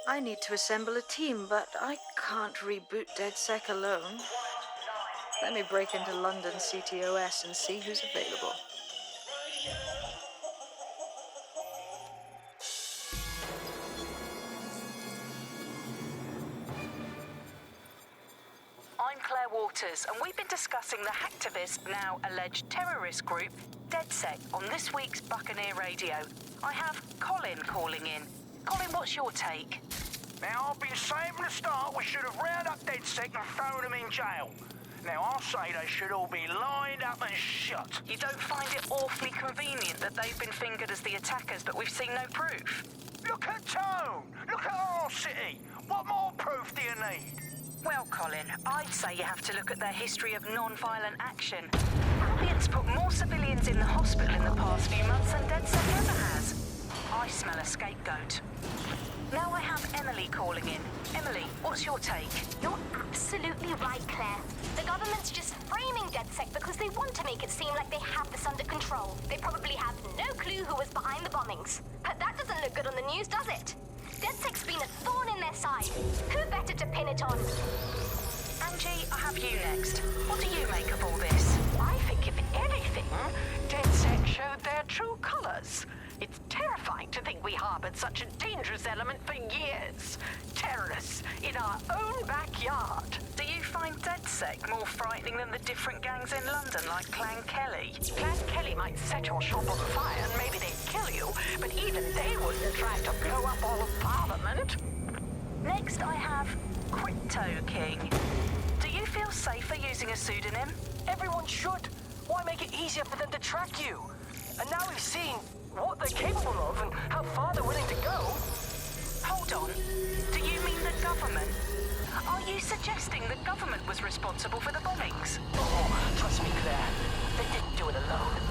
I need to assemble a team, but I can't reboot Dedsec alone. Let me break into London CTOS and see who's available. I'm Claire Waters, and we've been discussing the hacktivist, now alleged terrorist group, Dedsec, on this week's Buccaneer Radio. I have Colin calling in. Colin, what's your take? Now, I've been saying from the start we should have rounded up Dedsec and thrown them in jail. Now, I'll say they should all be lined up and shot. You don't find it awfully convenient that they've been fingered as the attackers, but we've seen no proof? Look at Tone! Look at our city! What more proof do you need? Well, Colin, I'd say you have to look at their history of non-violent action. Albion's put more civilians in the hospital in the past few months than Dedsec ever has. I smell a scapegoat. Now I have Emily calling in. Emily, what's your take? You're absolutely right, Claire. The government's just framing Dedsec because they want to make it seem like they have this under control. They probably have no clue who was behind the bombings. But that doesn't look good on the news, does it? Dedsec's been a thorn in their side. Who better to pin it on? Angie, I have you next. What do you make of all this? I think if anything, Dedsec showed their true colors. It's terrifying to think we harbored such a dangerous element for years. Terrorists in our own backyard. Do you find Dedsec more frightening than the different gangs in London, like Clan Kelly? Clan Kelly might set your shop on fire and maybe they'd kill you, but even they wouldn't try to blow up all of Parliament. Next I have Crypto King. Do you feel safer using a pseudonym? Everyone should. Why make it easier for them to track you? And now we've seen what they're capable of and how far they're willing to go. Hold on. Do you mean the government? Are you suggesting the government was responsible for the bombings? Oh, trust me, Claire. They didn't do it alone.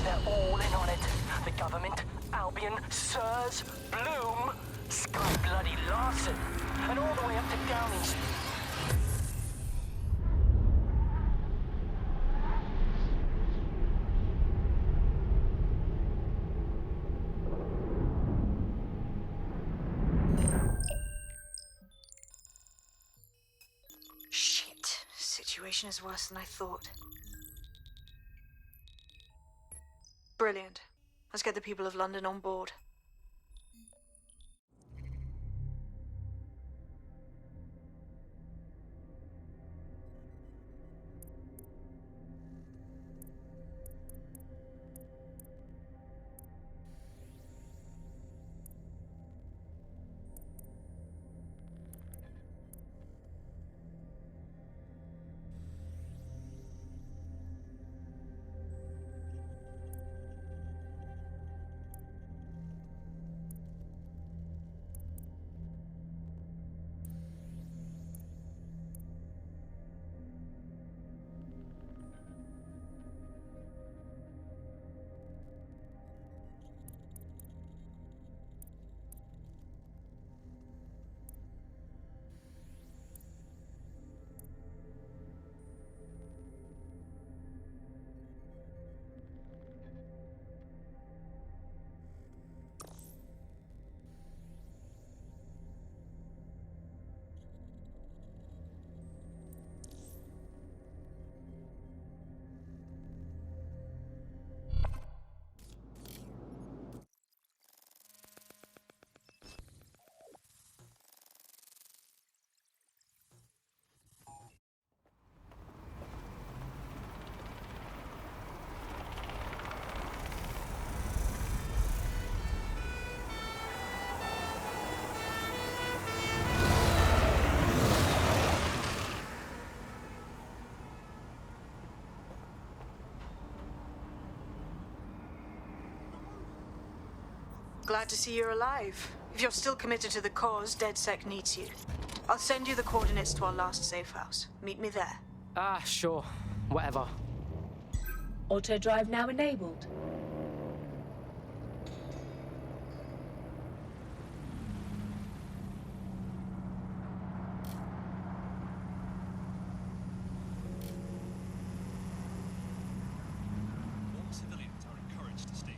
They're all in on it. The government, Albion, Sirs, Bloom, Sky Bloody Larson, and all the way up to Downing Street. Shit. Situation is worse than I thought. Brilliant. Let's get the people of London on board. Glad to see you're alive. If you're still committed to the cause, Dedsec needs you. I'll send you the coordinates to our last safe house. Meet me there. Sure. Whatever. Auto drive now enabled. All civilians are encouraged to stay.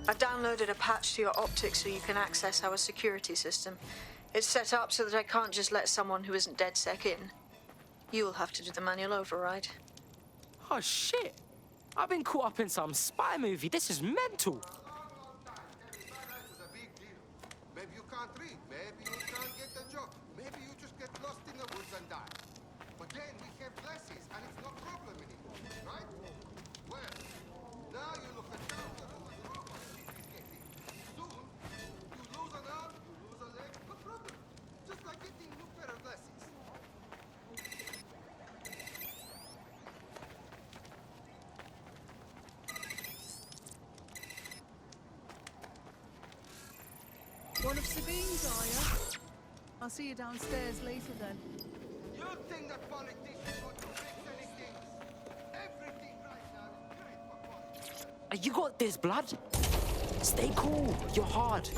I've downloaded a patch to your optics so you can access our security system. It's set up so that I can't just let someone who isn't Dedsec in. You'll have to do the manual override. Oh, shit. I've been caught up in some spy movie. This is mental. Maybe you can't read, maybe you can't get the job, maybe you just get lost in the woods and die. But then we have glasses and it's no problem anymore, right? Well, now you look at how the robots is getting. Soon, you lose an arm, you lose a leg, no problem. Just like getting a new pair of glasses. One of Sabine's, are you? I'll see you downstairs later then. You think that politicians want to fix anything? Everything right now is great for politics. You got this, blood. Stay cool. You're hard.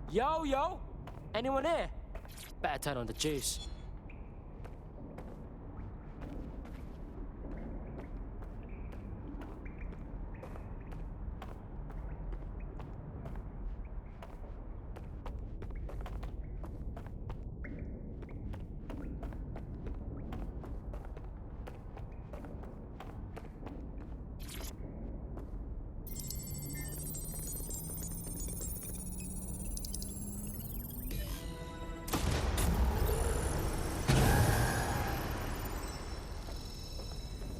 Yo, yo! Anyone here? Better turn on the juice.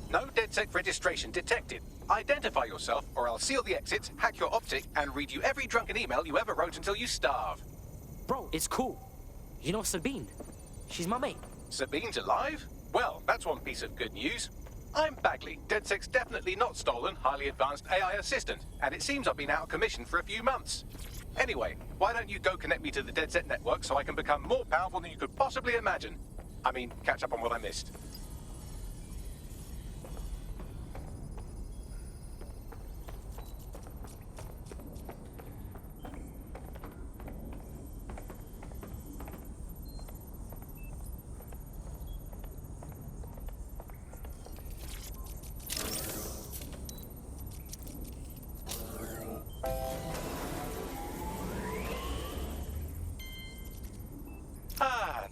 No Dedsec registration detected. Identify yourself, or I'll seal the exits, hack your optic, and read you every drunken email you ever wrote until you starve. Bro, it's cool. You know Sabine? She's my mate. Sabine's alive? Well, that's one piece of good news. I'm Bagley, Dedsec's definitely not stolen, highly advanced AI assistant, and it seems I've been out of commission for a few months. Anyway, why don't you go connect me to the Dedsec network so I can become more powerful than you could possibly imagine? I mean, catch up on what I missed.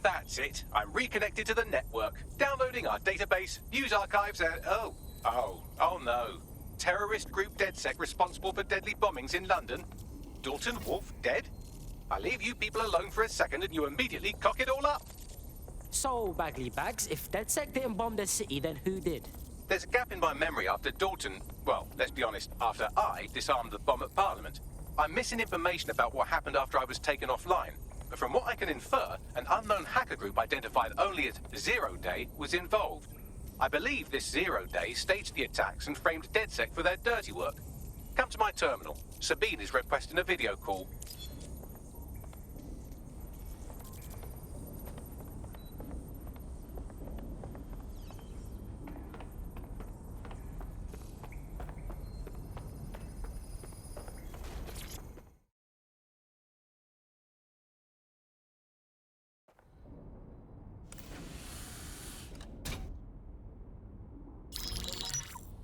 That's it. I'm reconnected to the network, downloading our database, news archives, and oh no. Terrorist group Dedsec responsible for deadly bombings in London. Dalton Wolf dead? I leave you people alone for a second and you immediately cock it all up. So, Bagley Bags, if Dedsec didn't bomb the city, then who did? There's a gap in my memory after Dalton, well, let's be honest, after I disarmed the bomb at Parliament. I'm missing information about what happened after I was taken offline. But from what I can infer, an unknown hacker group identified only as Zero Day was involved. I believe this Zero Day staged the attacks and framed Dedsec for their dirty work. Come to my terminal. Sabine is requesting a video call.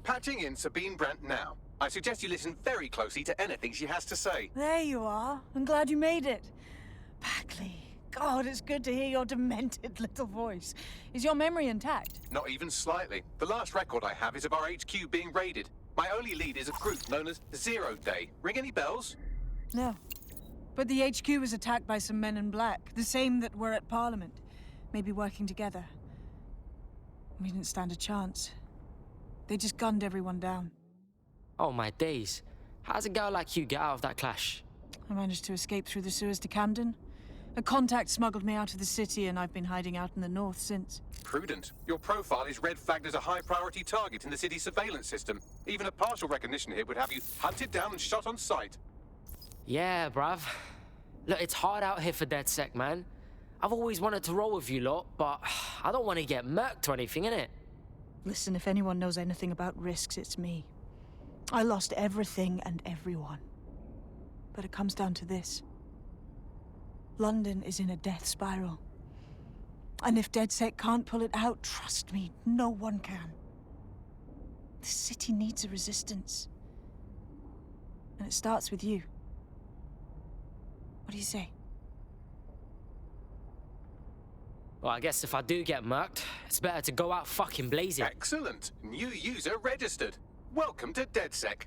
Patching in Sabine Brandt now. I suggest you listen very closely to anything she has to say. There you are. I'm glad you made it. Bagley. God, it's good to hear your demented little voice. Is your memory intact? Not even slightly. The last record I have is of our HQ being raided. My only lead is a group known as Zero Day. Ring any bells? No. But the HQ was attacked by some men in black, the same that were at Parliament. Maybe working together. We didn't stand a chance. They just gunned everyone down. Oh, my days. How's a girl like you get out of that clash? I managed to escape through the sewers to Camden. A contact smuggled me out of the city, and I've been hiding out in the north since. Prudent. Your profile is red flagged as a high-priority target in the city's surveillance system. Even a partial recognition here would have you hunted down and shot on sight. Yeah, bruv. Look, it's hard out here for Dedsec, man. I've always wanted to roll with you lot, but I don't want to get murked or anything, innit? Listen, if anyone knows anything about risks, it's me. I lost everything and everyone. But it comes down to this. London is in a death spiral. And if Dedsec can't pull it out, trust me, no one can. The city needs a resistance. And it starts with you. What do you say? Well, I guess if I do get murked, it's better to go out fucking blazing. Excellent. New user registered. Welcome to Dedsec.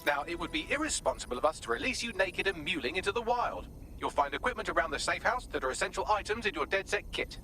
Now, it would be irresponsible of us to release you naked and mewling into the wild. You'll find equipment around the safe house that are essential items in your Dedsec kit.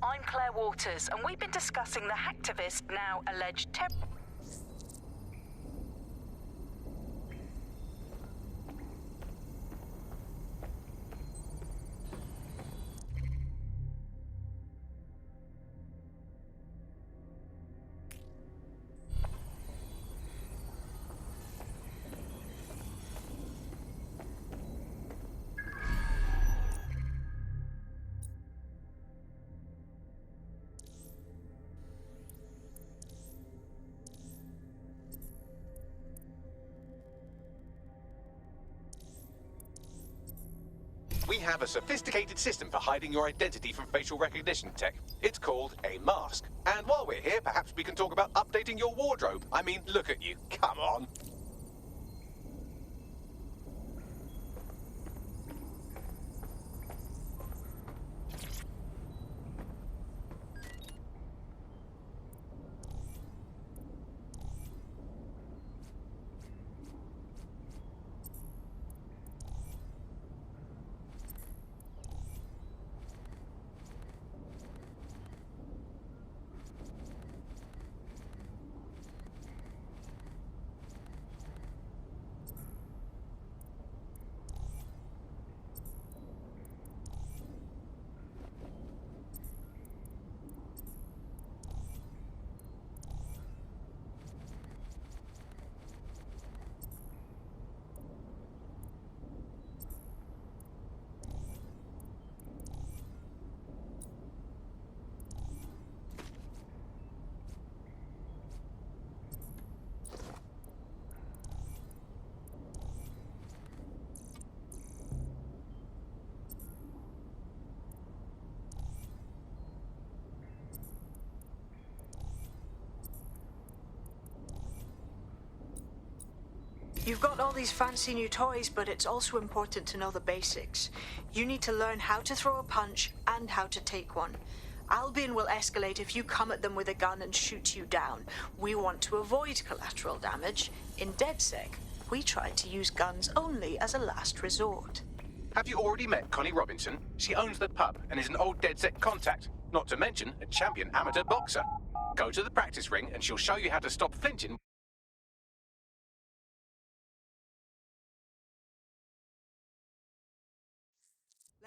I'm Claire Waters, and we've been discussing the hacktivist, now alleged We have a sophisticated system for hiding your identity from facial recognition tech. It's called a mask. And while we're here, perhaps we can talk about updating your wardrobe. I mean, look at you. Come on. You've got all these fancy new toys, but it's also important to know the basics. You need to learn how to throw a punch and how to take one. Albion will escalate if you come at them with a gun and shoot you down. We want to avoid collateral damage. In Dedsec, we try to use guns only as a last resort. Have you already met Connie Robinson? She owns the pub and is an old Dedsec contact, not to mention a champion amateur boxer. Go to the practice ring and she'll show you how to stop flinching.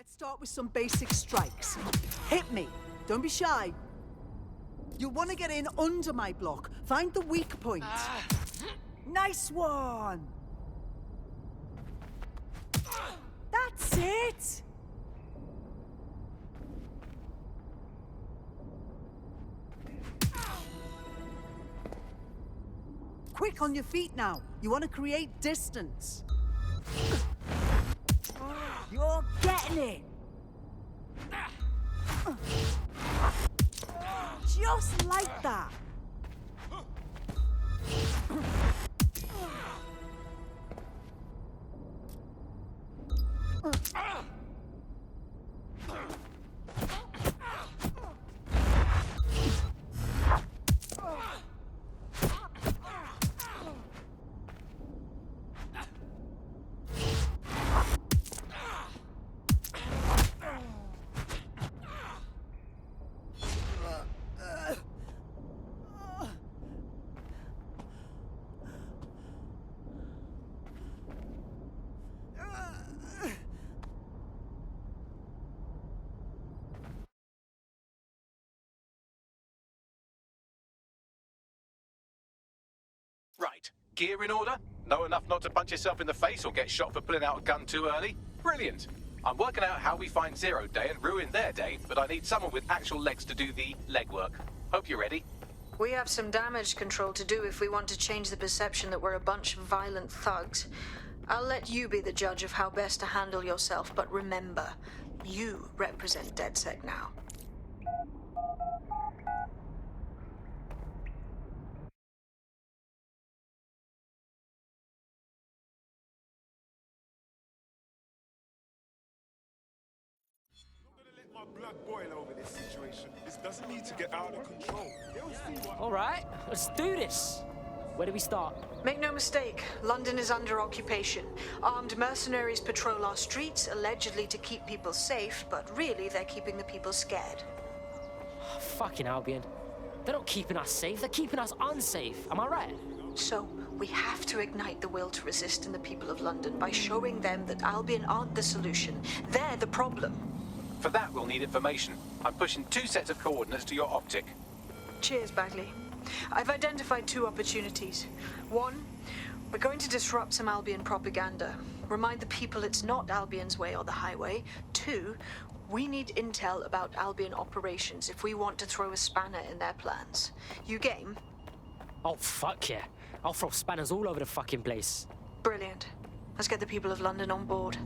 Let's start with some basic strikes. Hit me. Don't be shy. You'll want to get in under my block. Find the weak point. Nice one. That's it. Quick, on your feet now. You want to create distance. You're getting it. Just like that. Right. Gear in order? Know enough not to punch yourself in the face or get shot for pulling out a gun too early? Brilliant. I'm working out how we find Zero Day and ruin their day, but I need someone with actual legs to do the legwork. Hope you're ready. We have some damage control to do if we want to change the perception that we're a bunch of violent thugs. I'll let you be the judge of how best to handle yourself, but remember, you represent Dedsec now. My blood boil over this situation. This doesn't need to get out of control. All right, let's do this. Where do we start? Make no mistake, London is under occupation. Armed mercenaries patrol our streets, allegedly to keep people safe, but really they're keeping the people scared. Fucking Albion. They're not keeping us safe, they're keeping us unsafe. Am I right? So, we have to ignite the will to resist in the people of London by showing them that Albion aren't the solution. They're the problem. For that, we'll need information. I'm pushing 2 sets of coordinates to your optic. Cheers, Bagley. I've identified 2 opportunities. 1, we're going to disrupt some Albion propaganda. Remind the people it's not Albion's way or the highway. 2, we need intel about Albion operations if we want to throw a spanner in their plans. You game? Oh, fuck yeah. I'll throw spanners all over the fucking place. Brilliant. Let's get the people of London on board.